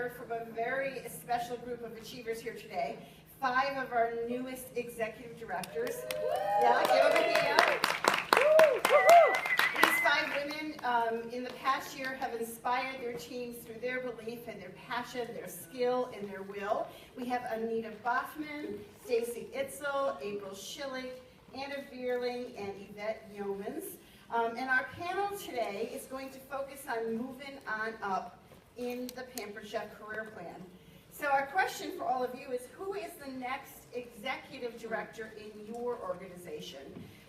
hear from a very special group of achievers here today. 5 of our newest executive directors. Yeah, give them a hand. These 5 women in the past year have inspired their teams through their belief and their passion, their skill, and their will. We have Anita Baughman, Stacy Itzel, Schilling, Anita Vierling, and Yvette Yeomans. And our panel today is going to focus on moving on up in the Pampered Chef career plan. So our question for all of you is, who is the next executive director in your organization?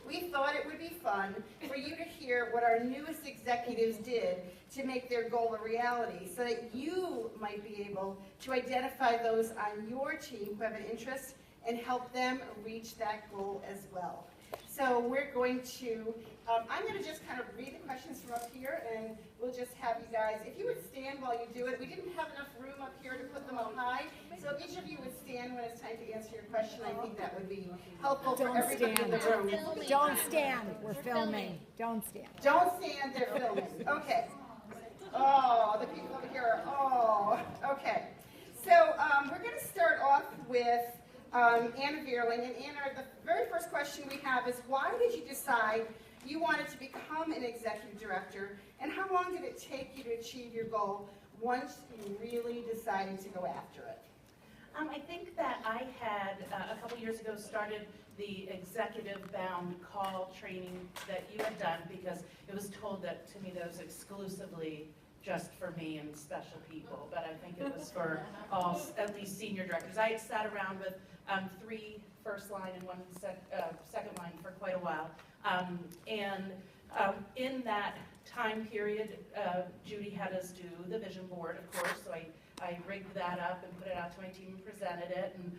We thought it would be fun for you to hear what our newest executives did to make their goal a reality, so that you might be able to identify those on your team who have an interest and help them reach that goal as well. So we're going to, I'm going to just kind of read the questions from up here, and we'll just have you guys, if you would stand while you do it. We didn't have enough room up here to put them up high, so if each of you would stand when it's time to answer your question, I think that would be helpful for everybody in the room. Don't stand, we're filming. Don't stand. Don't stand, they're filming. Okay. Oh, the people over here are, okay. So we're going to start off with Anita Vierling. And Anna, the very first question we have is, why did you decide you wanted to become an executive director, and how long did it take you to achieve your goal once you really decided to go after it? I think that I had, a couple years ago, started the executive-bound call training that you had done, because it was told that to me that was exclusively just for me and special people, but I think it was for all, at least senior directors. I had sat around with 3 first line and 1 second line for quite a while. In that time period, Judy had us do the vision board, of course, so I rigged that up and put it out to my team and presented it. And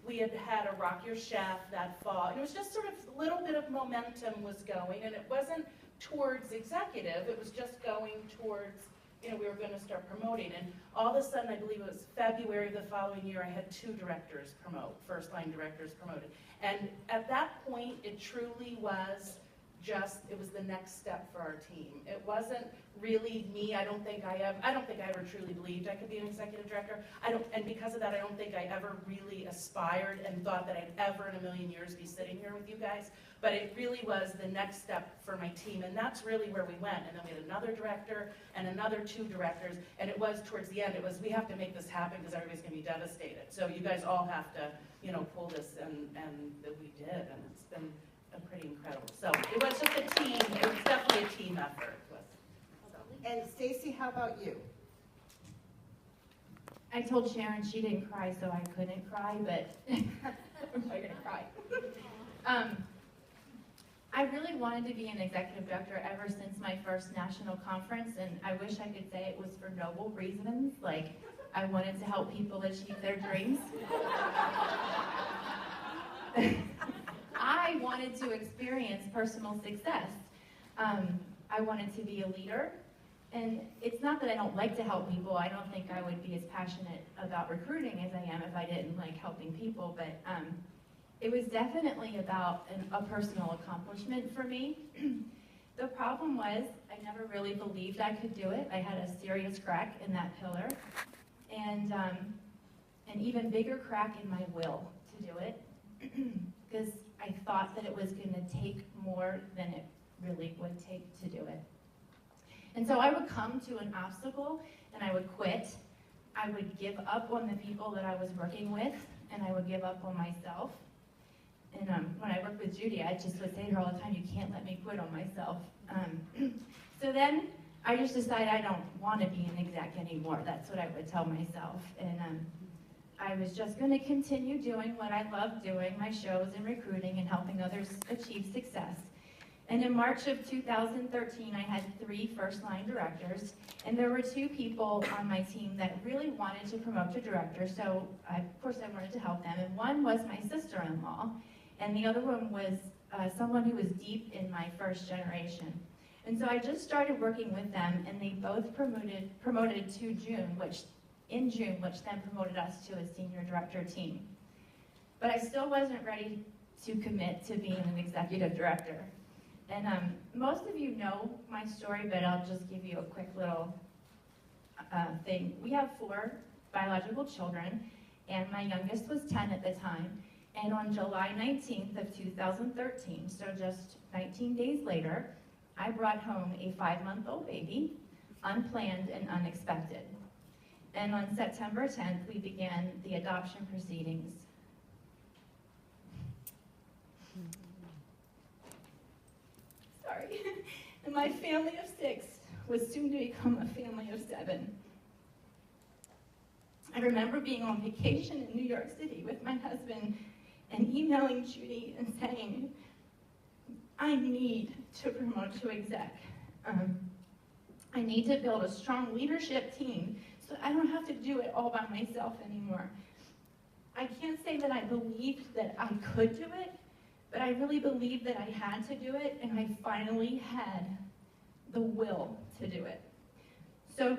we had a Rock Your Chef that fall. And it was just sort of a little bit of momentum was going, and it wasn't towards executive, it was just going towards, we were going to start promoting. And all of a sudden, I believe it was February of the following year, I had 2 directors promote, first-line directors promoted. And at that point, it truly was it was the next step for our team. It wasn't really me. I don't think I ever truly believed I could be an executive director. And because of that, I don't think I ever really aspired and thought that I'd ever in a million years be sitting here with you guys. But it really was the next step for my team, and that's really where we went. And then we had another director and another 2 directors, and it was towards the end, we have to make this happen because everybody's going to be devastated. So you guys all have to, pull this, and we did, and it's been pretty incredible. So it was just a team. It was definitely a team effort. And Stacy, how about you? I told Sharon she didn't cry, so I couldn't cry, but I'm probably gonna cry. I really wanted to be an executive director ever since my first national conference, and I wish I could say it was for noble reasons, like I wanted to help people achieve their dreams. I wanted to experience personal success. I wanted to be a leader, and it's not that I don't like to help people. I don't think I would be as passionate about recruiting as I am if I didn't like helping people, but it was definitely about a personal accomplishment for me. The problem was I never really believed I could do it. I had a serious crack in that pillar, and an even bigger crack in my will to do it, because I thought that it was going to take more than it really would take to do it. And so I would come to an obstacle and I would quit. I would give up on the people that I was working with, and I would give up on myself. And when I worked with Judy, I just would say to her all the time, you can't let me quit on myself. So then I just decided I don't want to be an exec anymore. That's what I would tell myself. And I was just going to continue doing what I love doing, my shows and recruiting and helping others achieve success. And in March of 2013, I had 3 first-line directors, and there were 2 people on my team that really wanted to promote to director, so of course I wanted to help them. And one was my sister-in-law, and the other one was someone who was deep in my first generation. And so I just started working with them, and they both promoted to June, which then promoted us to a senior director team. But I still wasn't ready to commit to being an executive director. And most of you know my story, but I'll just give you a quick little thing. We have 4 biological children, and my youngest was 10 at the time. And on July 19th of 2013, so just 19 days later, I brought home a 5-month-old baby, unplanned and unexpected. And on September 10th, we began the adoption proceedings. Sorry. And my family of 6 was soon to become a family of 7. I remember being on vacation in New York City with my husband and emailing Judy and saying, I need to promote to exec. I need to build a strong leadership team so I don't have to do it all by myself anymore. I can't say that I believed that I could do it, but I really believed that I had to do it, and I finally had the will to do it. So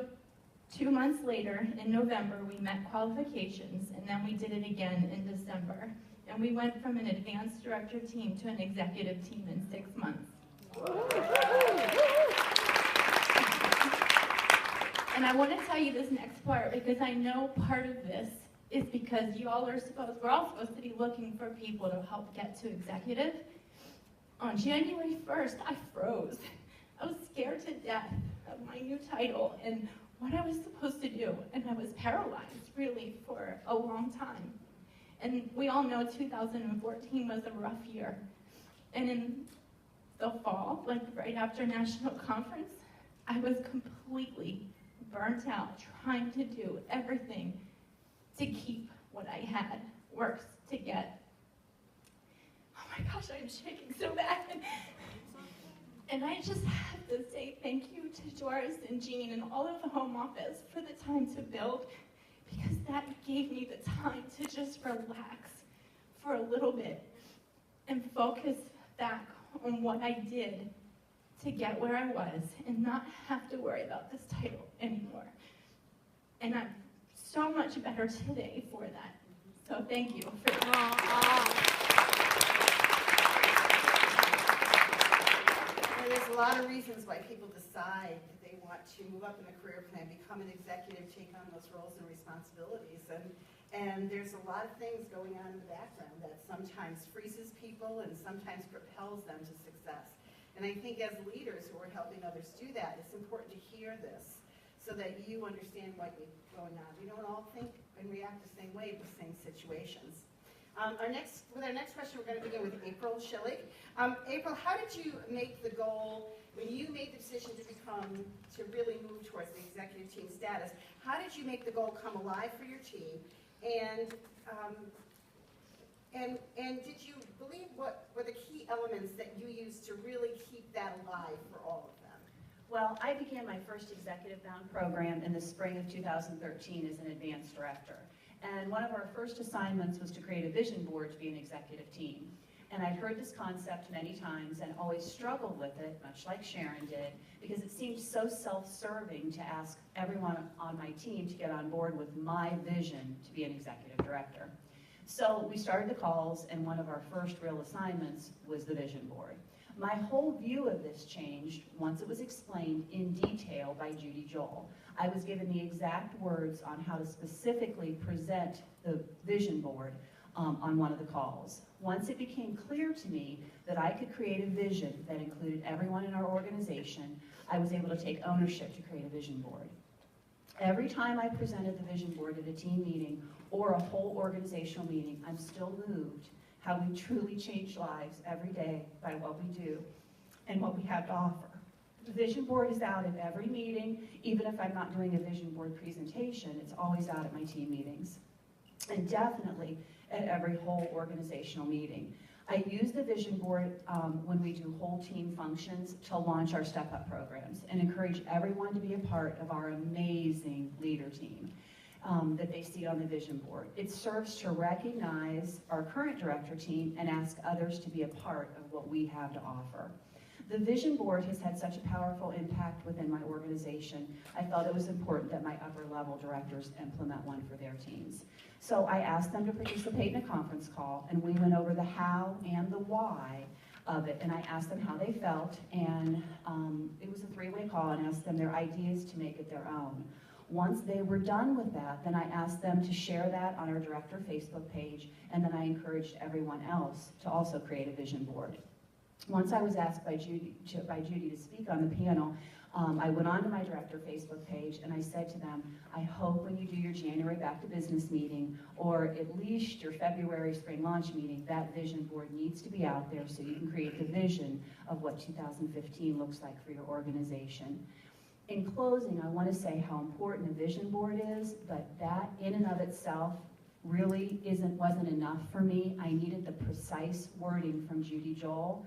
2 months later, in November, we met qualifications, and then we did it again in December. And we went from an advanced director team to an executive team in 6 months. And I want to tell you this next part because I know part of this is because we're all supposed to be looking for people to help get to executive. On January 1st, I froze. I was scared to death of my new title and what I was supposed to do, and I was paralyzed really for a long time. And we all know 2014 was a rough year. And in the fall, like right after National Conference, I was completely burnt out trying to do everything to keep what I had worked to get. Oh my gosh, I'm shaking so bad. And I just have to say thank you to Doris and Jean and all of the home office for the time to build, because that gave me the time to just relax for a little bit and focus back on what I did to get where I was and not have to worry about this title anymore. And I'm so much better today for that. So thank you for that. There's a lot of reasons why people decide that they want to move up in the career plan, become an executive, take on those roles and responsibilities. And there's a lot of things going on in the background that sometimes freezes people and sometimes propels them to success. And I think as leaders who are helping others do that, it's important to hear this so that you understand what is going on. We don't all think and react the same way with the same situations. With our next question, we're going to begin with April Schilling. April, how did you make the goal, when you made the decision to really move towards the executive team status, how did you make the goal come alive for your team? And did you believe what were the key elements that you used to really keep that alive for all of them? Well, I began my first executive bound program in the spring of 2013 as an advanced director. And one of our first assignments was to create a vision board to be an executive team. And I'd heard this concept many times and always struggled with it, much like Sharon did, because it seemed so self-serving to ask everyone on my team to get on board with my vision to be an executive director. So we started the calls, and one of our first real assignments was the vision board. My whole view of this changed once it was explained in detail by Judy Joel. I was given the exact words on how to specifically present the vision board on one of the calls. Once it became clear to me that I could create a vision that included everyone in our organization, I was able to take ownership to create a vision board. Every time I presented the vision board at a team meeting or a whole organizational meeting, I'm still moved how we truly change lives every day by what we do and what we have to offer. The vision board is out at every meeting. Even if I'm not doing a vision board presentation, it's always out at my team meetings. And definitely at every whole organizational meeting. I use the vision board when we do whole team functions to launch our Step Up programs and encourage everyone to be a part of our amazing leader team that they see on the vision board. It serves to recognize our current director team and ask others to be a part of what we have to offer. The vision board has had such a powerful impact within my organization. I felt it was important that my upper level directors implement one for their teams. So I asked them to participate in a conference call, and we went over the how and the why of it, and I asked them how they felt, and it was a three-way call and asked them their ideas to make it their own. Once they were done with that, then I asked them to share that on our director Facebook page, and then I encouraged everyone else to also create a vision board. Once I was asked by Judy to speak on the panel, I went onto my director Facebook page and I said to them, I hope when you do your January Back to Business meeting, or at least your February Spring Launch meeting, that vision board needs to be out there so you can create the vision of what 2015 looks like for your organization. In closing, I want to say how important a vision board is, but that in and of itself really wasn't enough for me. I needed the precise wording from Judy Joel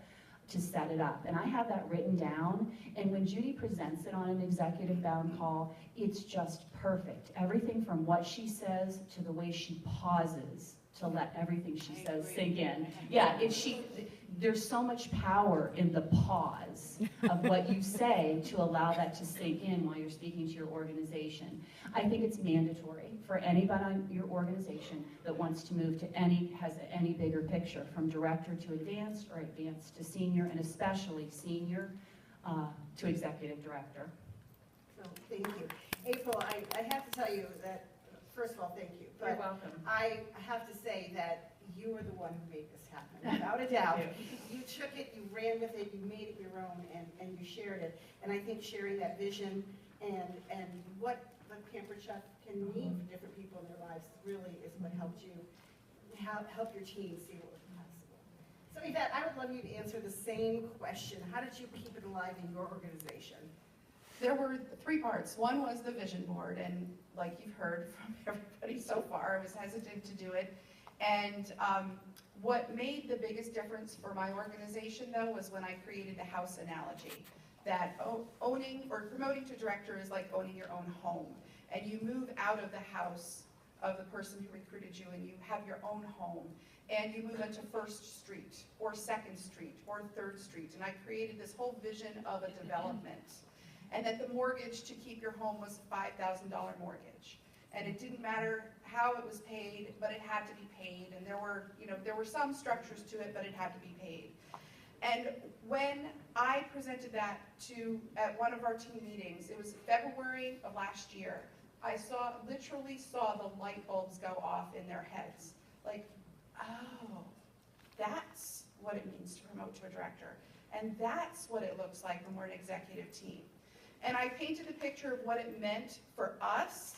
to set it up. And I have that written down, and when Judy presents it on an executive bound call, it's just perfect. Everything from what she says to the way she pauses to let everything she says sink in. Yeah, there's so much power in the pause of what you say to allow that to sink in while you're speaking to your organization. I think it's mandatory for anybody on your organization that wants to move to has any bigger picture, from director to advanced or advanced to senior, and especially senior to executive director. So, thank you. April, I have to tell you that, first of all, thank you. But You're welcome. I have to say that you were the one who made this happen, without a doubt. You took it, you ran with it, you made it your own, and you shared it. And I think sharing that vision and what the Pampered Chef can mean for different people in their lives really is what helped you help your team see what was possible. So Yvette, I would love you to answer the same question. How did you keep it alive in your organization? There were 3 parts. One was the vision board, and like you've heard from everybody so far, I was hesitant to do it. And what made the biggest difference for my organization, though, was when I created the house analogy, that owning or promoting to director is like owning your own home. And you move out of the house of the person who recruited you, and you have your own home. And you move into 1st Street, or 2nd Street, or 3rd Street. And I created this whole vision of a development. And that the mortgage to keep your home was a $5,000 mortgage. And it didn't matter how it was paid, but it had to be paid. And there were some structures to it, but it had to be paid. And when I presented that at one of our team meetings, it was February of last year, I literally saw the light bulbs go off in their heads. Like, oh, that's what it means to promote to a director. And that's what it looks like when we're an executive team. And I painted a picture of what it meant for us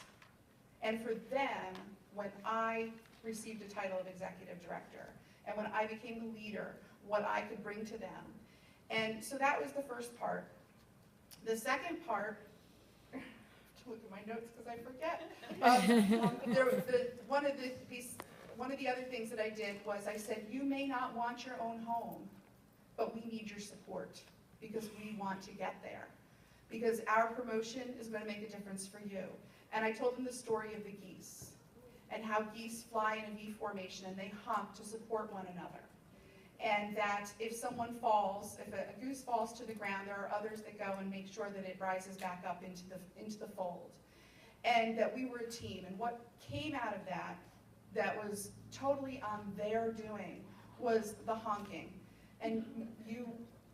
and for them when I received a title of executive director. And when I became the leader, what I could bring to them. And so that was the first part. The second part, I have to look at my notes because I forget. One of the other things that I did was I said, you may not want your own home, but we need your support because we want to get there. Because our promotion is going to make a difference for you. And I told them the story of the geese and how geese fly in a V formation and they hump to support one another. And that if someone falls, if a goose falls to the ground, there are others that go and make sure that it rises back up into the fold. And that we were a team. And what came out of that was totally on their doing was the honking. And you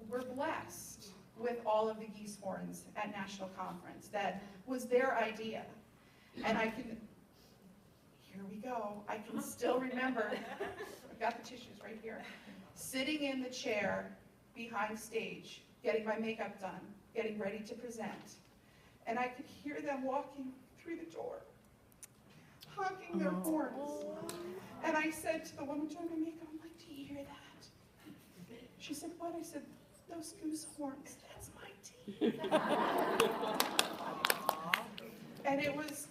were blessed with all of the geese horns at National Conference. That was their idea. And here we go, I can still remember, I've got the tissues right here, sitting in the chair behind stage, getting my makeup done, getting ready to present. And I could hear them walking through the door, honking their horns. And I said to the woman doing my makeup, I'm like, do you hear that? She said, what? I said, those goose horns, that's my team. And it was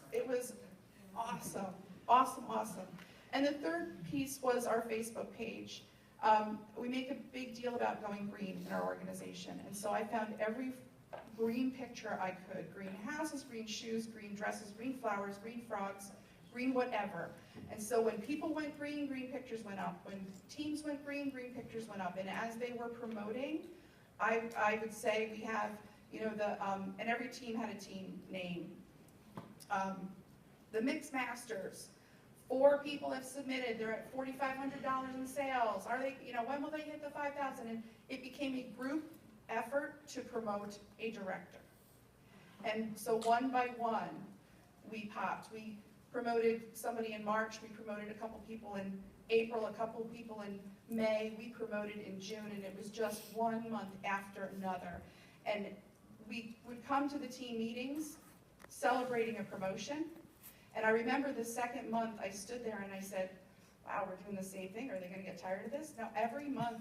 awesome, awesome, awesome. And the third piece was our Facebook page. We make a big deal about going green in our organization. And so I found every green picture I could. Green houses, green shoes, green dresses, green flowers, green frogs, green whatever. And so when people went green, green pictures went up. When teams went green, green pictures went up. And as they were promoting, I would say we have, and every team had a team name. The Mix Masters, 4 people have submitted. They're at $4,500 in sales. Are they, when will they hit the 5,000? And it became a group effort to promote a director. And so one by one, we popped. We promoted somebody in March, we promoted a couple people in April, a couple people in May, we promoted in June, and it was just 1 month after another. And we would come to the team meetings celebrating a promotion. And I remember the second month I stood there and I said, wow, we're doing the same thing. Are they going to get tired of this? Now, every month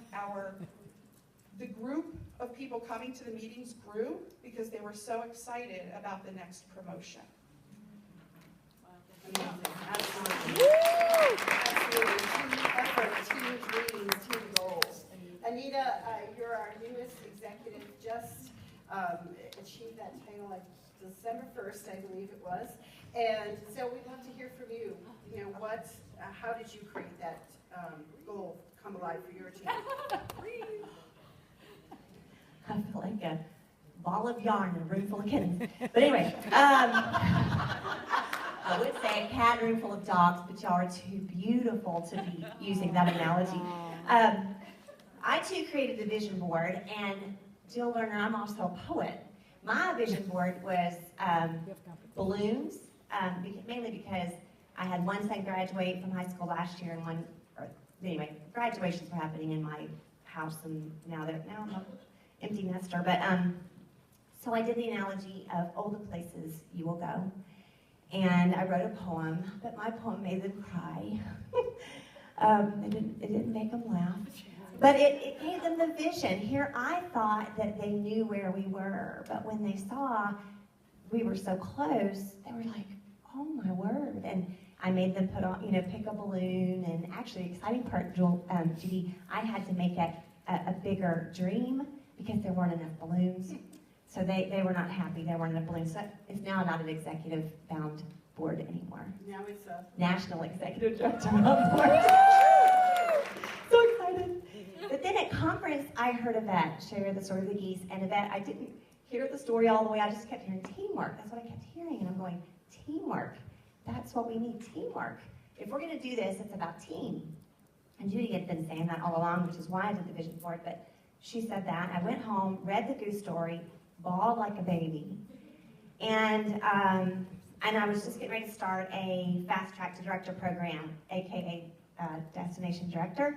the group of people coming to the meetings grew because they were so excited about the next promotion. Absolutely. Absolutely. Team effort, team dreams, team goals. Anita, you're our newest executive, just achieved that title like December 1st, I believe it was. And so we'd love to hear from you. You know, how did you create that goal come alive for your team? I feel like a ball of yarn in a room full of kittens. But anyway, I would say a cat in a room full of dogs, but y'all are too beautiful to be using that analogy. I too created the vision board, and Jill Lerner, I'm also a poet. My vision board was balloons, mainly because I had one son graduate from high school last year, and anyway, graduations were happening in my house, and now I'm an empty nester. But so I did the analogy of all the places you will go, and I wrote a poem, but my poem made them cry. It didn't make them laugh. But it gave them the vision. Here, I thought that they knew where we were, but when they saw we were so close, they were like, oh my word. And I made them put on, pick a balloon, and actually, the exciting part, Judy, I had to make a bigger dream because there weren't enough balloons. So they were not happy there weren't enough balloons. So it's now not an executive bound board anymore. Now it's a National Executive Director on board. So excited. But then at conference, I heard Yvette share the story of the geese. And Yvette, I didn't hear the story all the way. I just kept hearing teamwork. That's what I kept hearing. And I'm going, teamwork. That's what we need, teamwork. If we're going to do this, it's about team. And Judy had been saying that all along, which is why I did the vision board. But she said that. I went home, read the goose story, bawled like a baby. And I was just getting ready to start a fast track to director program, aka destination director.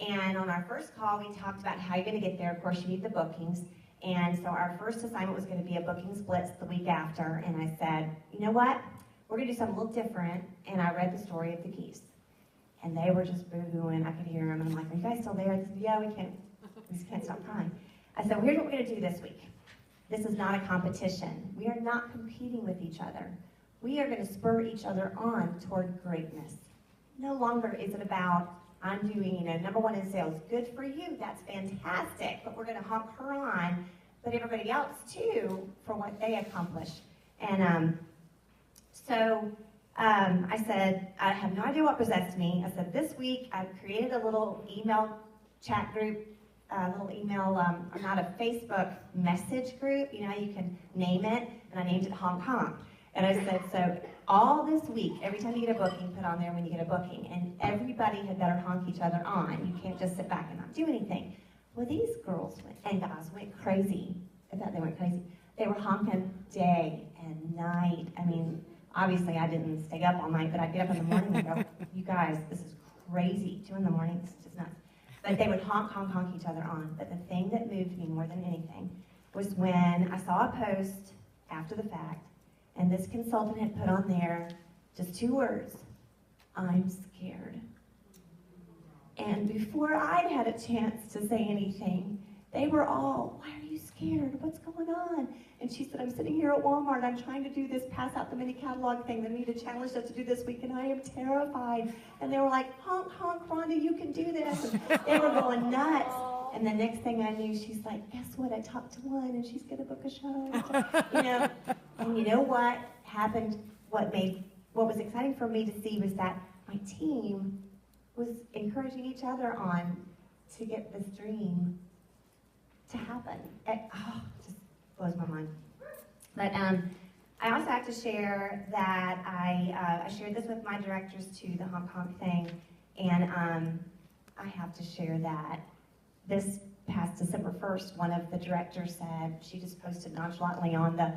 And on our first call, we talked about how you're going to get there. Of course, you need the bookings. And so our first assignment was going to be a booking splits the week after. And I said, you know what? We're going to do something a little different. And I read the story of the geese. And they were just boo-hooing. I could hear them. And I'm like, are you guys still there? I said, yeah, we just can't stop crying. I said, well, here's what we're going to do this week. This is not a competition. We are not competing with each other. We are going to spur each other on toward greatness. No longer is it about, I'm doing, number one in sales. Good for you, that's fantastic. But we're going to honk her on, but everybody else too, for what they accomplish. And I said, I have no idea what possessed me. I said, this week I've created a little email chat group, not a Facebook message group. You can name it, and I named it Hong Kong. And I said, so all this week, every time you get a booking, put on there when you get a booking. And everybody had better honk each other on. You can't just sit back and not do anything. Well, these girls and guys went crazy. I thought they went crazy. They were honking day and night. I mean, obviously I didn't stay up all night, but I'd get up in the morning and go, you guys, this is crazy. 2 in the morning, this is just nuts. But they would honk each other on. But the thing that moved me more than anything was when I saw a post after the fact, and this consultant had put on there just 2 words, I'm scared. And before I'd had a chance to say anything, they were all, why are you scared? What's going on? And she said, I'm sitting here at Walmart, I'm trying to do this pass out the mini catalog thing that Anita challenged us to do this week, and I am terrified. And they were like, honk, honk, Rhonda, you can do this. And they were going nuts. And the next thing I knew, she's like, guess what? I talked to one, and she's going to book a show. And you know what happened? What was exciting for me to see was that my team was encouraging each other on to get this dream to happen. It just blows my mind. But I also have to share that I shared this with my directors too, the Hong Kong thing, and I have to share that this past December 1st, one of the directors said, she just posted nonchalantly on the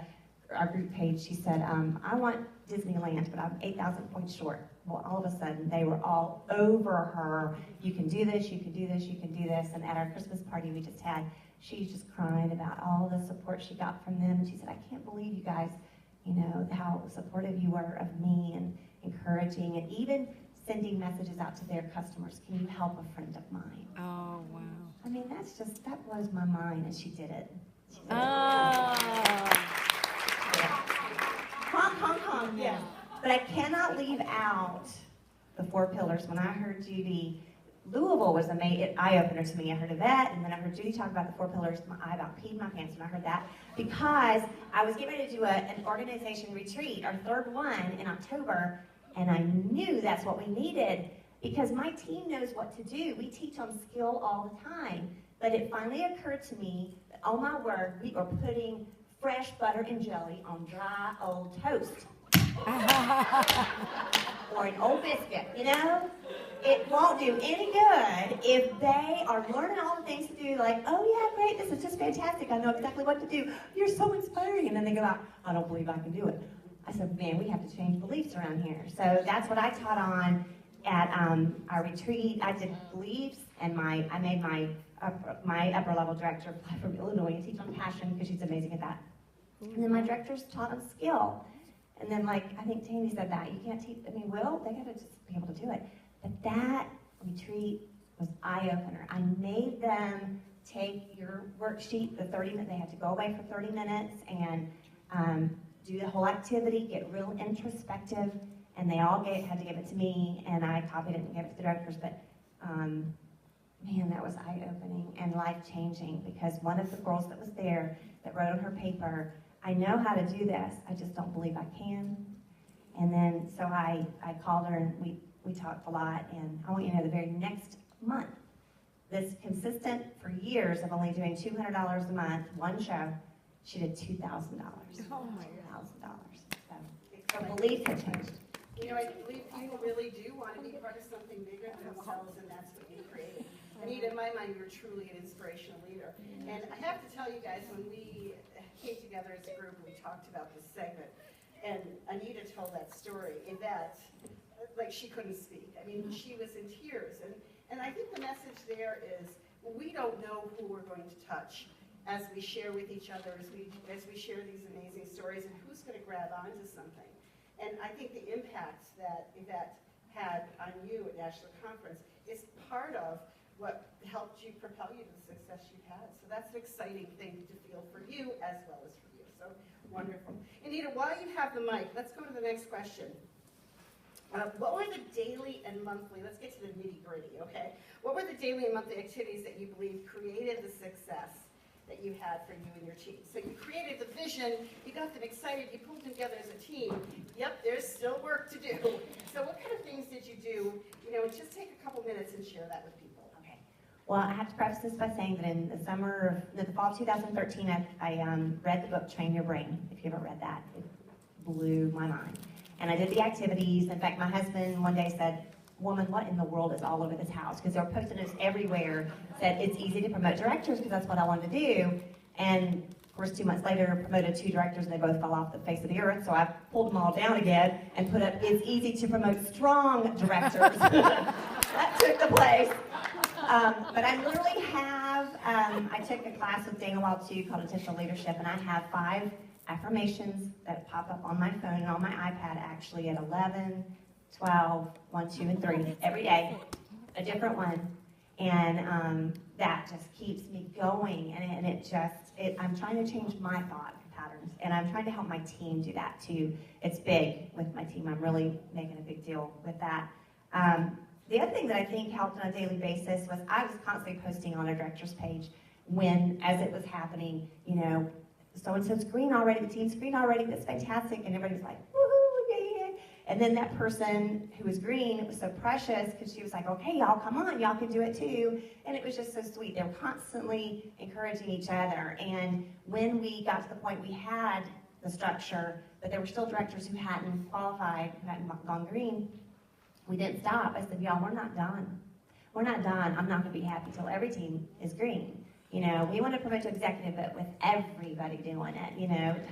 our group page, she said, I want Disneyland, but I'm 8,000 points short. Well, all of a sudden, they were all over her. You can do this, you can do this, you can do this. And at our Christmas party we just had, she's just crying about all the support she got from them. And she said, I can't believe you guys, how supportive you were of me and encouraging and even sending messages out to their customers. Can you help a friend of mine? Oh, wow. I mean, that blows my mind, and she did it. She did it. Oh. Honk, honk, honk, yes. But I cannot leave out the 4 pillars. When I heard Judy, Louisville was an eye-opener to me. I heard Yvette, and then I heard Judy talk about the 4 pillars. I about peed my pants when I heard that, because I was getting ready to do an organization retreat, our 3rd one in October, and I knew that's what we needed, because my team knows what to do. We teach on skill all the time. But it finally occurred to me that, oh my word, we are putting fresh butter and jelly on dry old toast. Or an old biscuit, It won't do any good if they are learning all the things to do, like, oh yeah, great, this is just fantastic, I know exactly what to do, you're so inspiring, and then they go out, I don't believe I can do it. I said, man, we have to change beliefs around here. So that's what I taught on at our retreat. I did beliefs, and I made my upper level director fly from Illinois and teach on passion, because she's amazing at that. And then my directors taught on skill. And then, I think Tammy said that, you can't teach, they gotta just be able to do it. But that retreat was eye-opener. I made them take your worksheet, the 30 minutes, they had to go away for 30 minutes and do the whole activity, get real introspective, and they all had to give it to me, and I copied it and gave it to the directors. But man, that was eye-opening and life-changing, because one of the girls that was there that wrote on her paper, I know how to do this, I just don't believe I can. And then, so I called her, and we talked a lot, and I want you to know, the very next month, this consistent for years of only doing $200 a month, one show, she did $2,000. Oh my $2,000. So her beliefs have changed. I believe people really do want to be part of something bigger than themselves, and that's what you created. Anita, in my mind, you're truly an inspirational leader. And I have to tell you guys, when we came together as a group, we talked about this segment, and Anita told that story. Yvette, she couldn't speak. I mean, she was in tears. And I think the message there is, we don't know who we're going to touch as we share with each other, as we share these amazing stories, and who's going to grab onto something. And I think the impact that Yvette had on you at National Conference is part of what helped you propel you to the success you've had. So that's an exciting thing to feel for you as well as for you. So wonderful. Anita, while you have the mic, let's go to the next question. What were the daily and monthly, let's get to the nitty-gritty, okay? What were the daily and monthly activities that you believe created the success that you had for you and your team? So you created the vision, you got them excited, you pulled them together as a team. Yep, there's still work to do. So what kind of things did you do? Just take a couple minutes and share that with people. Okay. Well, I have to preface this by saying that in the fall of 2013, I read the book Train Your Brain. If you ever read that, it blew my mind. And I did the activities. In fact, my husband one day said, woman, what in the world is all over this house? Because they were posting this everywhere, said it's easy to promote directors, because that's what I wanted to do. And of course, 2 months later, promoted 2 directors, and they both fell off the face of the earth. So I pulled them all down again and put up, it's easy to promote strong directors. That took the place. But I literally have, I took a class with Dana Wild too called Intentional Leadership, and I have 5 affirmations that pop up on my phone and on my iPad actually at 11, 12, 1, 2, and 3 every day, a different one. And that just keeps me going, and I'm trying to change my thought patterns, and I'm trying to help my team do that too. It's big with my team. I'm really making a big deal with that. The other thing that I think helped on a daily basis was I was constantly posting on our director's page as it was happening, so-and-so's green already, the team's green already, that's fantastic, and everybody was like, woohoo, yeah. And then that person who was green, it was so precious, because she was like, okay, y'all, come on, y'all can do it too. And it was just so sweet. They were constantly encouraging each other. And when we got to the point we had the structure, but there were still directors who hadn't qualified, who hadn't gone green, we didn't stop. I said, y'all, we're not done. We're not done. I'm not going to be happy till every team is green. We want to promote to executive, but with everybody doing it, it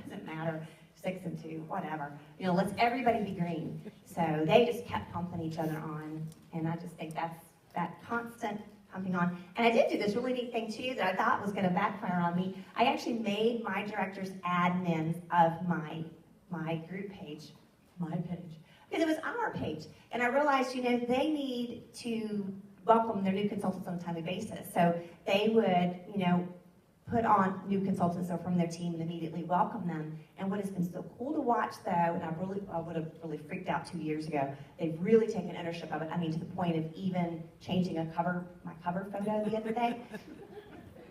doesn't matter 6 and 2, whatever. You know, let's everybody be green. So they just kept pumping each other on, and I just think that's that constant pumping on. And I did do this really neat thing too that I thought was going to backfire on me. I actually made my directors admins of my group page, because it was our page. And I realized, you know, they need to welcome their new consultants on a timely basis. So they would, you know, put on new consultants or from their team and immediately welcome them. And what has been so cool to watch though, and I would have really freaked out 2 years ago, they've really taken ownership of it. I mean, to the point of even changing my cover photo the other day.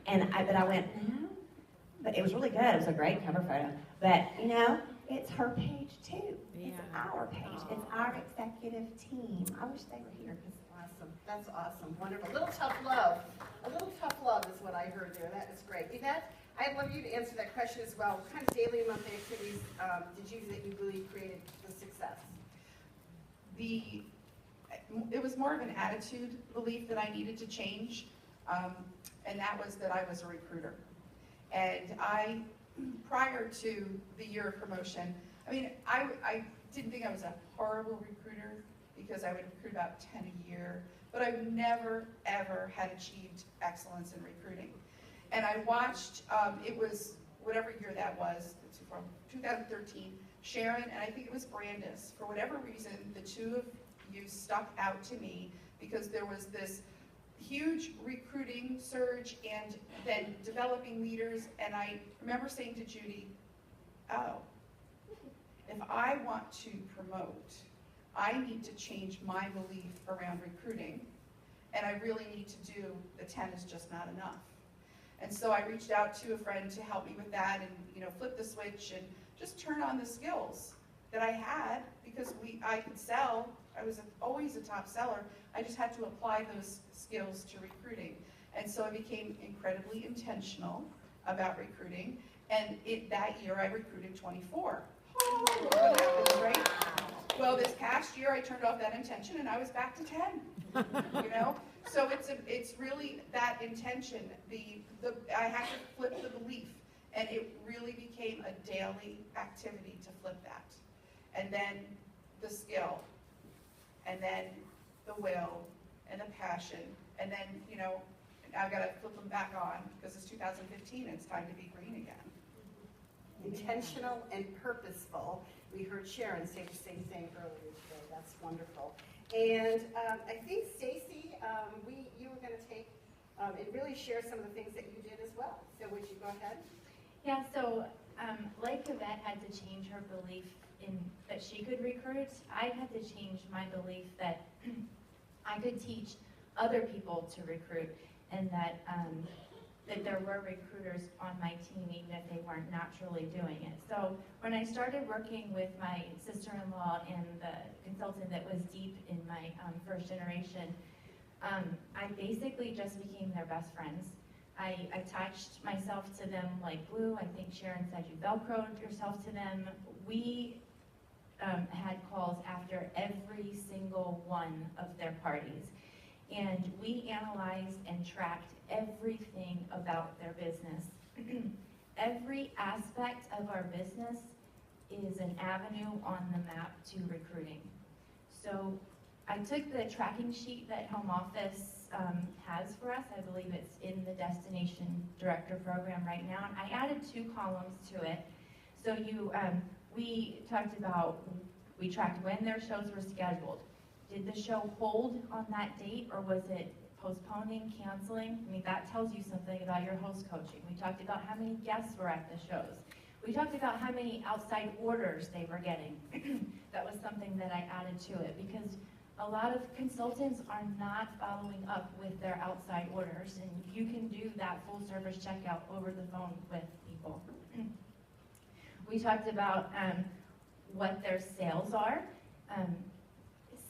But I went, no, but it was really good. It was a great cover photo. But you know, it's her page too. It's our page. It's our executive team. I wish they were here. Awesome. That's awesome. Wonderful. A little tough love. A little tough love is what I heard there. That is great. Yvette, I'd love you to answer that question as well. What kind of daily and monthly activities did you do that you believe created the success? It was more of an attitude belief that I needed to change, and that was that I was a recruiter. And prior to the year of promotion, I mean, I didn't think I was a horrible recruiter because I would recruit about 10 a year, but I never, ever had achieved excellence in recruiting. And I watched, it was whatever year that was, from 2013, Sharon, and I think it was Brandis. For whatever reason, the two of you stuck out to me because there was this huge recruiting surge and then developing leaders, and I remember saying to Judy, oh, if I want to promote, I need to change my belief around recruiting, and I really need to do the 10 is just not enough. And so I reached out to a friend to help me with that and, you know, flip the switch and just turn on the skills that I had because I could sell. I was always a top seller. I just had to apply those skills to recruiting. And so I became incredibly intentional about recruiting. And that year I recruited 24. Oh, what happened, right? Well, this past year I turned off that intention and I was back to 10. You know, so it's really that intention. I had to flip the belief, and it really became a daily activity to flip that. And then the skill, and then the will, and the passion, and then, you know, I've got to flip them back on because it's 2015 and it's time to be green again. Intentional and purposeful. We heard Sharon say the same thing earlier today. That's wonderful. And I think, Stacy, you were going to take and really share some of the things that you did as well. So would you go ahead? Yeah, so like Yvette had to change her belief in that she could recruit, I had to change my belief that I could teach other people to recruit, and that that there were recruiters on my team even if they weren't naturally doing it. So when I started working with my sister-in-law and the consultant that was deep in my first generation, I basically just became their best friends. I attached myself to them like glue. I think Sharon said you Velcroed yourself to them. We had calls after every single one of their parties. And we analyzed and tracked everything about their business. Every aspect of our business is an avenue on the map to recruiting. So I took the tracking sheet that Home Office has for us. I believe it's in the Destination Director program right now. And I added 2 columns to it. So we talked about, we tracked when their shows were scheduled. Did the show hold on that date, or was it postponing, canceling? I mean, that tells you something about your host coaching. We talked about how many guests were at the shows. We talked about how many outside orders they were getting. That was something that I added to it, because a lot of consultants are not following up with their outside orders, and you can do that full service checkout over the phone with people. We talked about what their sales are.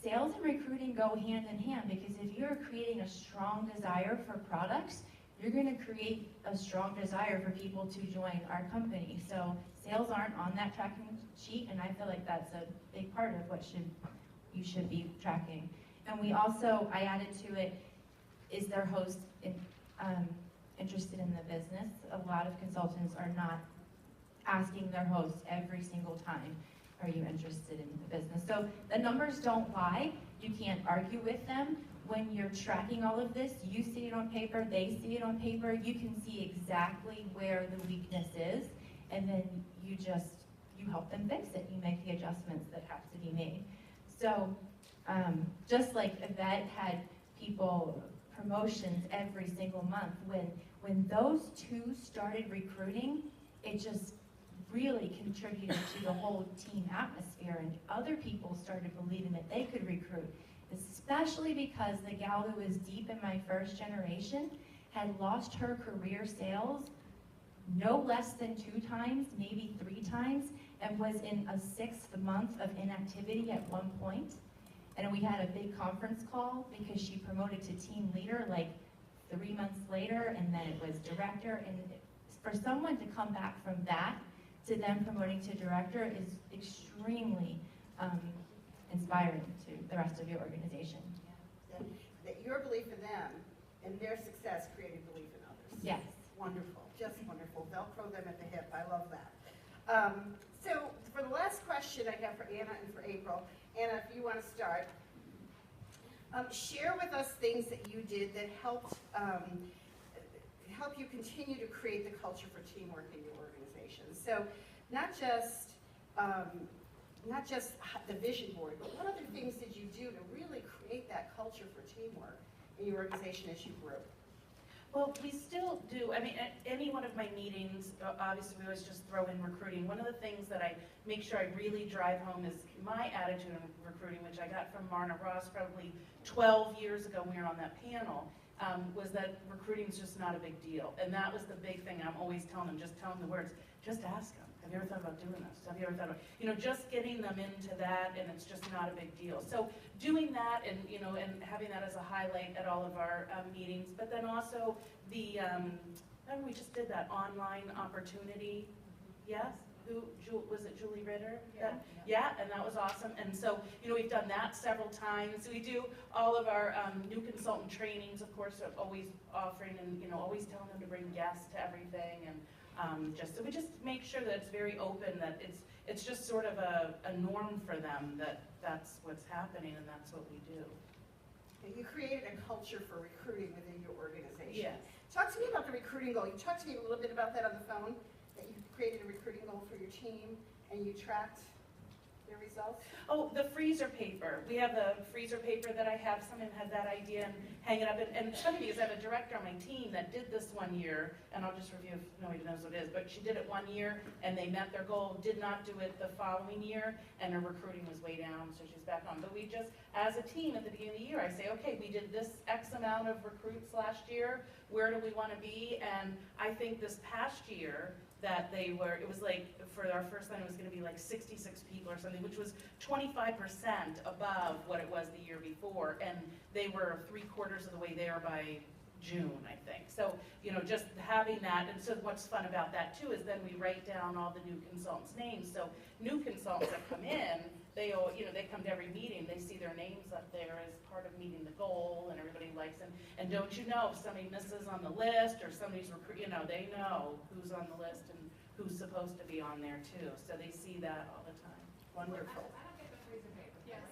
Sales and recruiting go hand in hand, because if you're creating a strong desire for products, you're going to create a strong desire for people to join our company. So sales aren't on that tracking sheet, and I feel like that's a big part of what you should be tracking. And we also, I added to it, is their host interested in the business? A lot of consultants are not asking their hosts every single time, are you interested in the business? So the numbers don't lie. You can't argue with them. When you're tracking all of this, you see it on paper, they see it on paper. You can see exactly where the weakness is, and then you help them fix it. You make the adjustments that have to be made. So just like Yvette had people promotions every single month, when those two started recruiting, it just really contributed to the whole team atmosphere, and other people started believing that they could recruit, especially because the gal who was deep in my first generation had lost her career sales no less than 2 times, maybe 3 times, and was in a 6th month of inactivity at one point. And we had a big conference call because she promoted to team leader like 3 months later, and then it was director. And for someone to come back from that to them promoting to director is extremely inspiring to the rest of your organization. That your belief in them and their success created belief in others. Yes. Wonderful, just wonderful. Velcro them at the hip. I love that. So for the last question I have for Anna and for April, Anna, if you want to start, share with us things that you did that helped help you continue to create the culture for teamwork in your organization. So not just the vision board, but what other things did you do to really create that culture for teamwork in your organization as you grew? Well, we still do. I mean, at any one of my meetings, obviously we always just throw in recruiting. One of the things that I make sure I really drive home is my attitude in recruiting, which I got from Marna Ross probably 12 years ago when we were on that panel, was that recruiting is just not a big deal. And that was the big thing. I'm always telling them, just tell them the words, just ask them. Have you ever thought about doing this? Have you ever thought about, just getting them into that, and it's just not a big deal. So doing that and, and having that as a highlight at all of our meetings, but then also the, remember we just did that online opportunity, yes? Was it Julie Ritter? Yeah, and that was awesome. And so, we've done that several times. We do all of our new consultant trainings, of course, always offering and, always telling them to bring guests to everything. And so we just make sure that it's very open, that it's just sort of a norm for them, that that's what's happening and that's what we do. And you created a culture for recruiting within your organization. Yes. Talk to me about the recruiting goal. You talked to me a little bit about that on the phone, that you created a recruiting goal for your team and you tracked their results. Oh, the freezer paper. We have the freezer paper that I have. Someone had that idea and hang it up. And it's funny because I have a director on my team that did this one year, and I'll just review if nobody knows what it is, but she did it one year and they met their goal, did not do it the following year, and her recruiting was way down, so she's back on. But we just, as a team at the beginning of the year, I say, okay, we did this X amount of recruits last year, where do we want to be? And I think this past year, that it was like, for our first line, it was going to be like 66 people or something, which was 25% above what it was the year before, and they were 3/4 of the way there by June, I think. So, just having that, and so what's fun about that too is then we write down all the new consultants' names. So new consultants that come in, they come to every meeting, they see their names up there as part of meeting the goal, and everybody likes them. And don't you know, if somebody misses on the list or somebody's, they know who's on the list and who's supposed to be on there too. So they see that all the time. Wonderful. I don't get the freezer paper. Yes.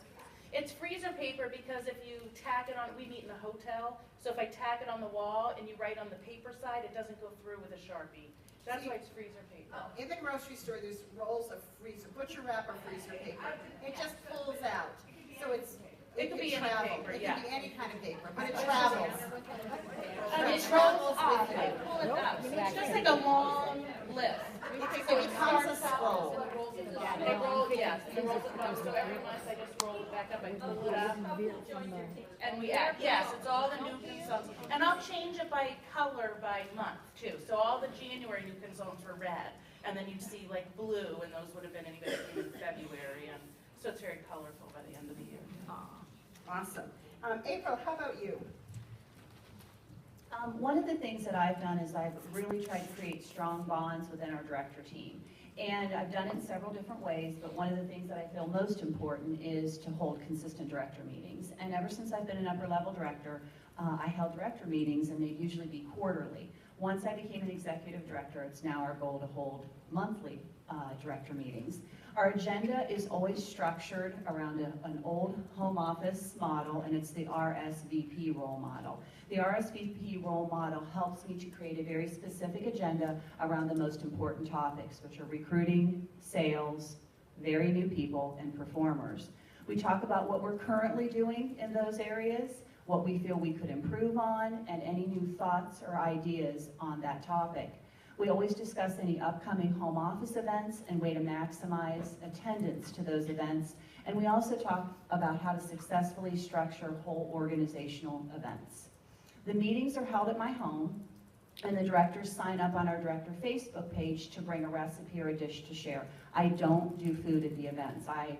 It's freezer paper because if you tack it on, we meet in a hotel, so if I tack it on the wall and you write on the paper side, it doesn't go through with a Sharpie. That's why it's freezer paper. In the grocery store, there's rolls of butcher wrap or freezer paper. It just pulls out. So It could be any travel. paper, It yeah. can be any kind of paper, but it travels. It rolls off. Pull it up. It's just like a long list. So it becomes a scroll. They roll, yes, and it rolls it up. So every month I just roll it back up, I pull it up, and we add. Yes, it's all the new consultants. And I'll change it by color by month too. So all the January new consultants were red, and then you'd see like blue, and those would have been anybody in February. And so it's very colorful by the end of the year. Awesome. April, how about you? One of the things that I've done is I've really tried to create strong bonds within our director team. And I've done it in several different ways, but one of the things that I feel most important is to hold consistent director meetings. And ever since I've been an upper level director, I held director meetings, and they'd usually be quarterly. Once I became an executive director, it's now our goal to hold monthly director meetings. Our agenda is always structured around an old home office model, and it's the RSVP role model. The RSVP role model helps me to create a very specific agenda around the most important topics, which are recruiting, sales, very new people, and performers. We talk about what we're currently doing in those areas, what we feel we could improve on, and any new thoughts or ideas on that topic. We always discuss any upcoming home office events and way to maximize attendance to those events. And we also talk about how to successfully structure whole organizational events. The meetings are held at my home, and the directors sign up on our director Facebook page to bring a recipe or a dish to share. I don't do food at the events. I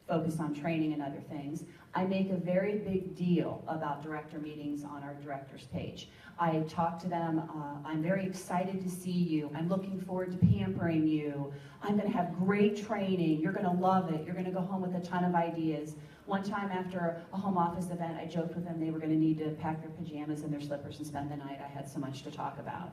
focus on training and other things. I make a very big deal about director meetings on our directors page. I talk to them, I'm very excited to see you, I'm looking forward to pampering you, I'm gonna have great training, you're gonna love it, you're gonna go home with a ton of ideas. One time after a home office event, I joked with them they were gonna need to pack their pajamas and their slippers and spend the night. I had so much to talk about.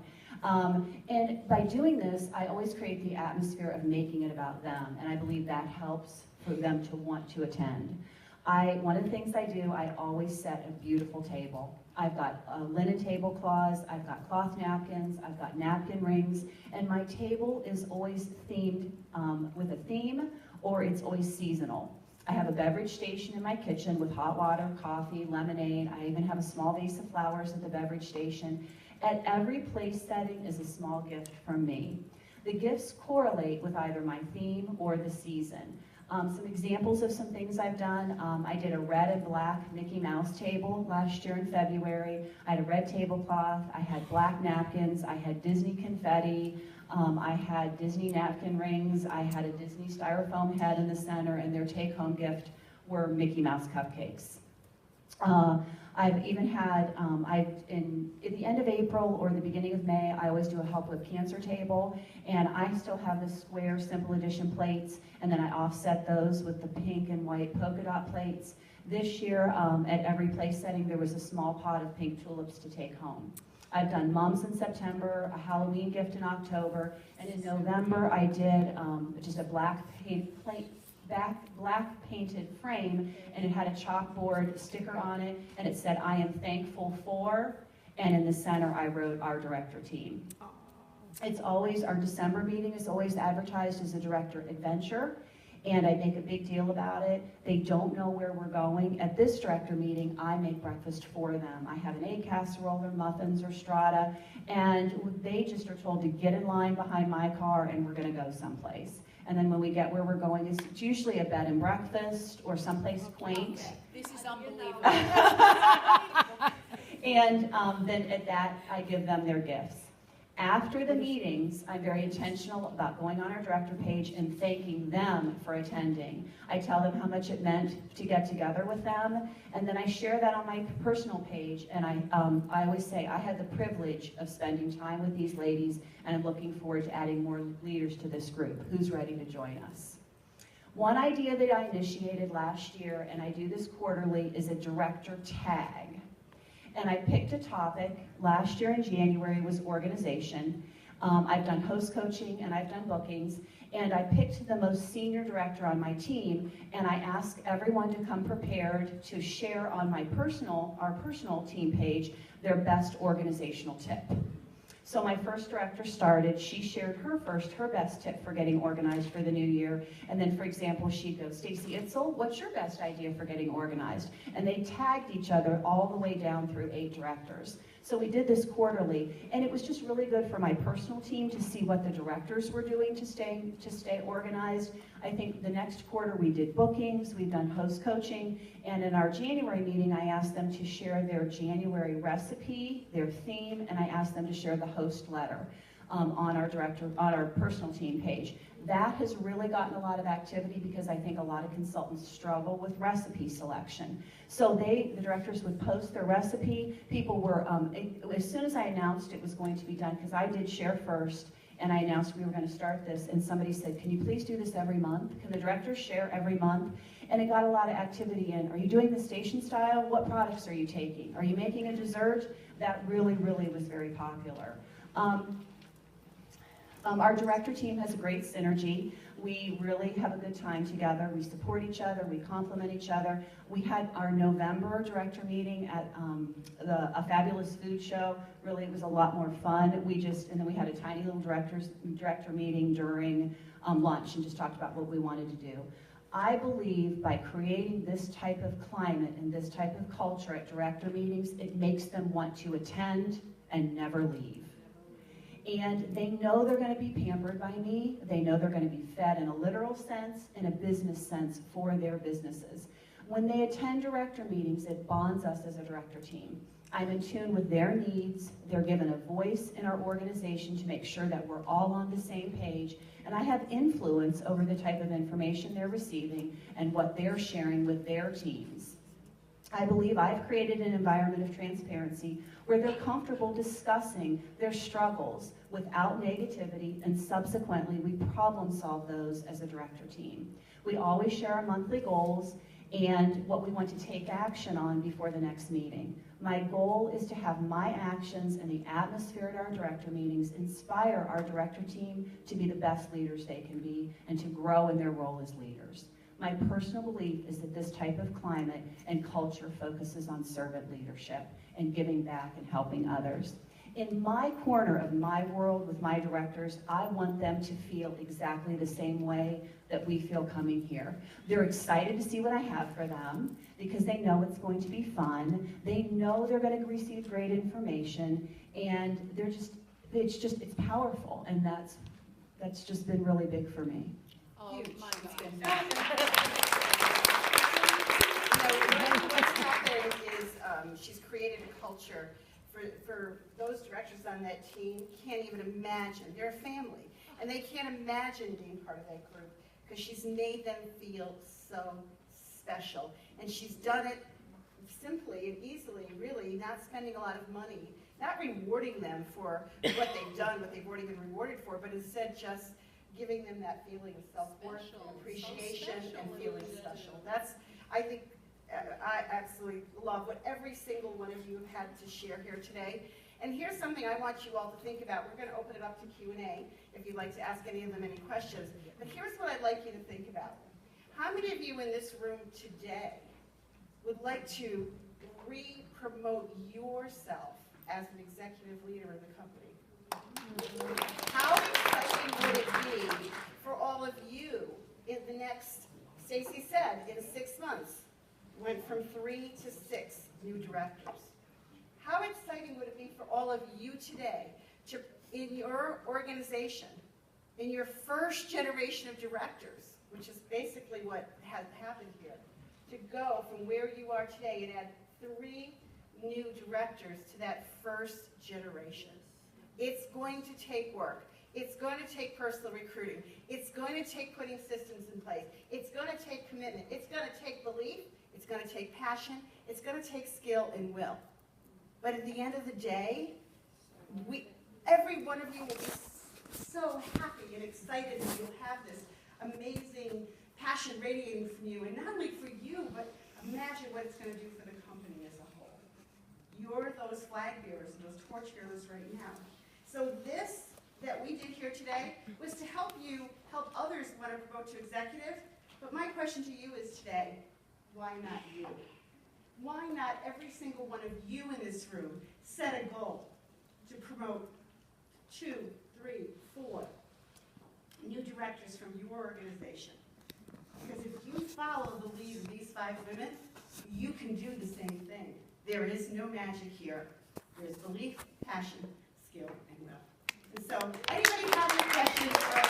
And by doing this, I always create the atmosphere of making it about them, and I believe that helps for them to want to attend. One of the things I do, I always set a beautiful table. I've got linen tablecloths, I've got cloth napkins, I've got napkin rings, and my table is always themed with a theme, or it's always seasonal. I have a beverage station in my kitchen with hot water, coffee, lemonade. I even have a small vase of flowers at the beverage station. At every place setting is a small gift from me. The gifts correlate with either my theme or the season. Some examples of some things I've done. I did a red and black Mickey Mouse table last year in February. I had a red tablecloth, I had black napkins, I had Disney confetti, I had Disney napkin rings, I had a Disney styrofoam head in the center, and their take-home gift were Mickey Mouse cupcakes. I've even had, at the end of April or the beginning of May, I always do a Help with Cancer table, and I still have the square simple edition plates, and then I offset those with the pink and white polka dot plates. This year, at every place setting, there was a small pot of pink tulips to take home. I've done mums in September, a Halloween gift in October, and in November I did just a black painted frame, and it had a chalkboard sticker on it, and it said, "I am thankful for," and in the center I wrote "our director team." It's always, our December meeting is always advertised as a director adventure, and I make a big deal about it. They don't know where we're going. At this director meeting, I make breakfast for them. I have an egg casserole or muffins or strata, and they just are told to get in line behind my car and we're gonna go someplace. And then when we get where we're going, it's usually a bed and breakfast or someplace quaint. This is unbelievable. And then at that, I give them their gifts. After the meetings, I'm very intentional about going on our director page and thanking them for attending. I tell them how much it meant to get together with them, and then I share that on my personal page, and I always say I had the privilege of spending time with these ladies, and I'm looking forward to adding more leaders to this group. Who's ready to join us? One idea that I initiated last year, and I do this quarterly, is a director tag. And I picked a topic. Last year in January was organization. I've done host coaching and I've done bookings, and I picked the most senior director on my team, and I asked everyone to come prepared to share on our personal team page their best organizational tip. So my first director started, she shared her best tip for getting organized for the new year. And then, for example, she'd go, "Stacy Itzel, what's your best idea for getting organized?" And they tagged each other all the way down through 8 directors. So we did this quarterly, and it was just really good for my personal team to see what the directors were doing to stay organized. I think the next quarter we did bookings, we've done host coaching, and in our January meeting I asked them to share their January recipe, their theme, and I asked them to share the host letter on our personal team page. That has really gotten a lot of activity because I think a lot of consultants struggle with recipe selection. So the directors would post their recipe. People were, as soon as I announced it was going to be done, because I did share first, and I announced we were going to start this, and somebody said, "Can you please do this every month? Can the directors share every month?" And it got a lot of activity in. Are you doing the station style? What products are you taking? Are you making a dessert? That really, really was very popular. Our director team has a great synergy. We really have a good time together. We support each other, we complement each other. We had our November director meeting at a fabulous food show. Really, it was a lot more fun. And then we had a tiny little director meeting during lunch and just talked about what we wanted to do. I believe by creating this type of climate and this type of culture at director meetings, it makes them want to attend and never leave. And they know they're going to be pampered by me. They know they're going to be fed in a literal sense and a business sense for their businesses. When they attend director meetings, it bonds us as a director team. I'm in tune with their needs. They're given a voice in our organization to make sure that we're all on the same page. And I have influence over the type of information they're receiving and what they're sharing with their teams. I believe I've created an environment of transparency where they're comfortable discussing their struggles without negativity, and subsequently we problem solve those as a director team. We always share our monthly goals and what we want to take action on before the next meeting. My goal is to have my actions and the atmosphere at our director meetings inspire our director team to be the best leaders they can be and to grow in their role as leaders. My personal belief is that this type of climate and culture focuses on servant leadership and giving back and helping others. In my corner of my world with my directors, I want them to feel exactly the same way that we feel coming here. They're excited to see what I have for them because they know it's going to be fun. They know they're going to receive great information, and it's powerful, and that's just been really big for me. Huge. Mine's been What's happened is she's created a culture for those directors on that team can't even imagine. They're a family, and they can't imagine being part of that group because she's made them feel so special. And she's done it simply and easily, really, not spending a lot of money, not rewarding them for what they've done, what they've already been rewarded for, but instead just giving them that feeling of self-worth and appreciation and feeling special. I think, I absolutely love what every single one of you have had to share here today. And here's something I want you all to think about. We're going to open it up to Q&A if you'd like to ask any of them any questions. But here's what I'd like you to think about. How many of you in this room today would like to re-promote yourself as an executive leader in the company? How exciting would it be for all of you in the next, Stacy said, in 6 months, went from 3 to 6 new directors. How exciting would it be for all of you today to, in your organization, in your first generation of directors, which is basically what has happened here, to go from where you are today and add 3 new directors to that first generation. It's going to take work. It's going to take personal recruiting. It's going to take putting systems in place. It's going to take commitment. It's going to take belief. It's going to take passion. It's going to take skill and will. But at the end of the day, every one of you will be so happy and excited that you'll have this amazing passion radiating from you. And not only for you, but imagine what it's going to do for the company as a whole. You're those flag bearers and those torch bearers right now. So this that we did here today was to help you help others want to promote to executive. But my question to you is today, why not you? Why not every single one of you in this room set a goal to promote 2, 3, 4 new directors from your organization? Because if you follow the lead of these 5 women, you can do the same thing. There is no magic here. There is belief, passion, skill, and will. And so, anybody have any questions for our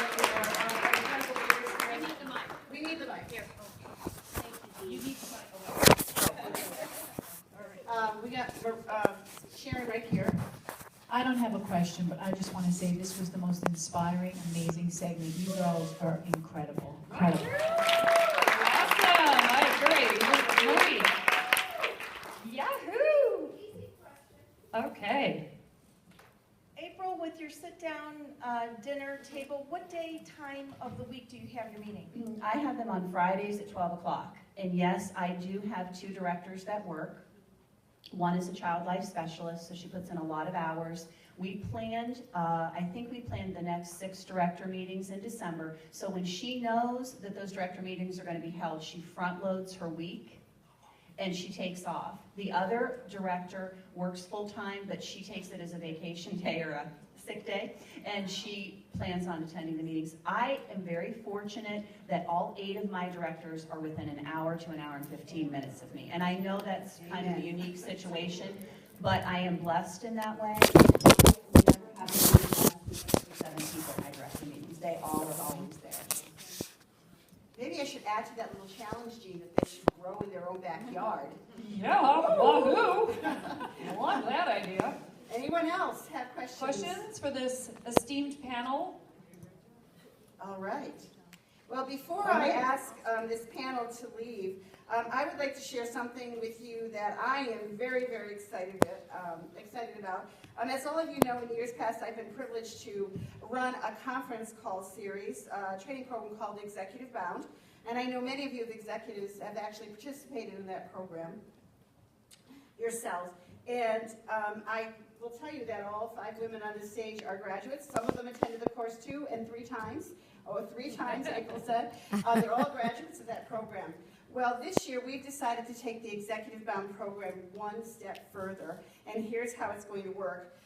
incredible leaders here? We need the mic. We need the mic. Here. You need the mic. We're Sharon right here. I don't have a question, but I just want to say this was the most inspiring, amazing segment. You girls are incredible. Incredible. Awesome. I agree. It was great. Yahoo! Okay. April, with your sit-down dinner table, what day, time of the week do you have your meeting? I have them on Fridays at 12 o'clock. And yes, I do have 2 directors that work. One is a child life specialist, so she puts in a lot of hours. We planned, I think we planned the next 6 director meetings in December. So when she knows that those director meetings are going to be held, she front loads her week and she takes off. The other director works full-time, but she takes it as a vacation day or a sick day, and she plans on attending the meetings. I am very fortunate that all 8 of my directors are within an hour to an hour and 15 minutes of me. And I know that's kind of a unique situation, but I am blessed in that way. We never have a meeting less than 6 or 7 people in my director meetings. They all are always there. Maybe I should add to that little challenge, Jean, that they should grow in their own backyard. Yeah, wahoo! I love that idea. Anyone else have questions? Questions for this esteemed panel? All right. Well, before I ask this panel to leave, I would like to share something with you that I am very, very excited about. As all of you know, in years past, I've been privileged to run a conference call series, a training program called Executive Bound. And I know many of you executives have actually participated in that program yourselves. And I will tell you that all 5 women on the stage are graduates. Some of them attended the course 2 and 3 times. Oh, 3 times, April said. They're all graduates of that program. Well, this year we've decided to take the Executive Bound program one step further, and here's how it's going to work.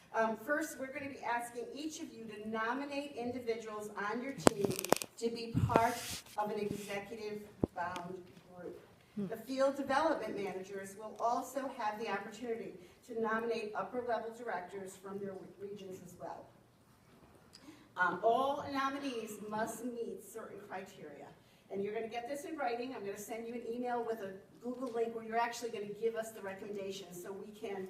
First, we're going to be asking each of you to nominate individuals on your team to be part of an Executive Bound group. The field development managers will also have the opportunity to nominate upper-level directors from their regions as well. All nominees must meet certain criteria. And you're going to get this in writing. I'm going to send you an email with a Google link where you're actually going to give us the recommendations so we can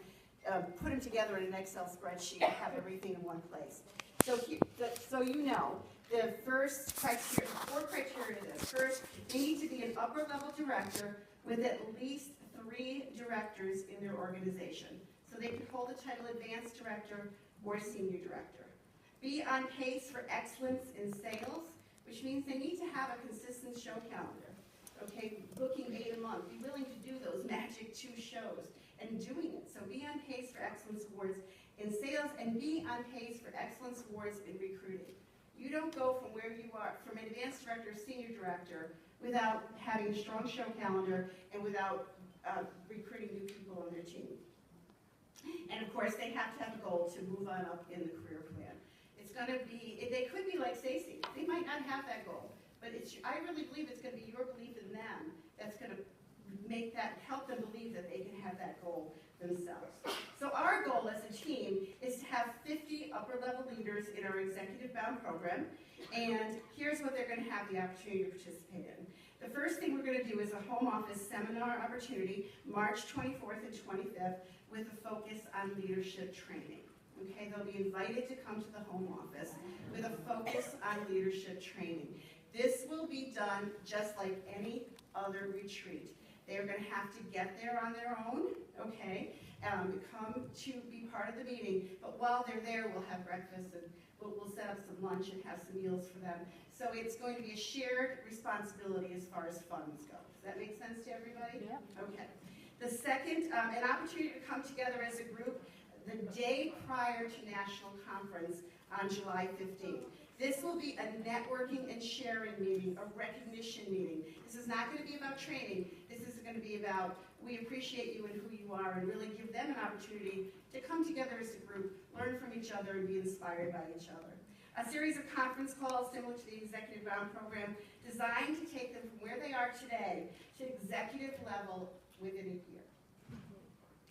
put them together in an Excel spreadsheet and have everything in one place. So you know, the first criteria, 4 criteria to this. First, they need to be an upper-level director with at least 3 directors in their organization. So they could hold the title advanced director or senior director. Be on pace for excellence in sales, which means they need to have a consistent show calendar. Okay, booking 8 a month. Be willing to do those magic 2 shows and doing it. So be on pace for excellence awards in sales and be on pace for excellence awards in recruiting. You don't go from where you are, from an advanced director to senior director, without having a strong show calendar and without recruiting new people on their team. And of course, they have to have a goal to move on up in the career plan. It's going to be, they could be like Stacy. They might not have that goal, but I really believe it's going to be your belief in them that's going to help them believe that they can have that goal themselves. So our goal as a team is to have 50 upper-level leaders in our Executive Bound program, and here's what they're going to have the opportunity to participate in. The first thing we're going to do is a home office seminar opportunity, March 24th and 25th, with a focus on leadership training. Okay, they'll be invited to come to the home office with a focus on leadership training. This will be done just like any other retreat. They're going to have to get there on their own, okay, come to be part of the meeting, but while they're there, we'll have breakfast and we'll set up some lunch and have some meals for them. So it's going to be a shared responsibility as far as funds go. Does that make sense to everybody? Yeah. Okay. The second, an opportunity to come together as a group the day prior to National Conference on July 15th. This will be a networking and sharing meeting, a recognition meeting. This is not going to be about training. This is going to be about, we appreciate you and who you are, and really give them an opportunity to come together as a group, learn from each other, and be inspired by each other. A series of conference calls similar to the Executive Bound program, designed to take them from where they are today to executive level within a year.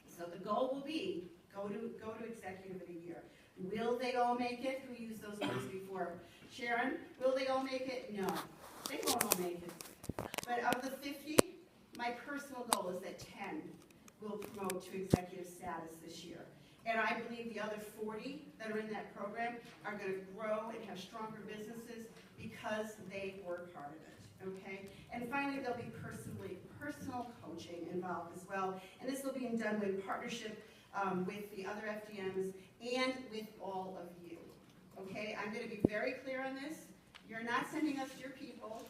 So the goal will be, go to executive in a year. Will they all make it? Who used those words before? Sharon, will they all make it? No, they won't all make it. But of the 50, my personal goal is that 10 will promote to executive status this year. And I believe the other 40 that are in that program are going to grow and have stronger businesses because they work hard at it, okay? And finally, there'll be personal coaching involved as well. And this will be done in partnership with the other FDMs and with all of you, okay? I'm going to be very clear on this. You're not sending us your people.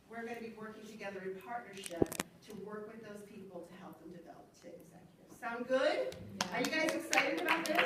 We're going to be working together in partnership to work with those people to help them develop to executives. Sound good? Are you guys excited about this?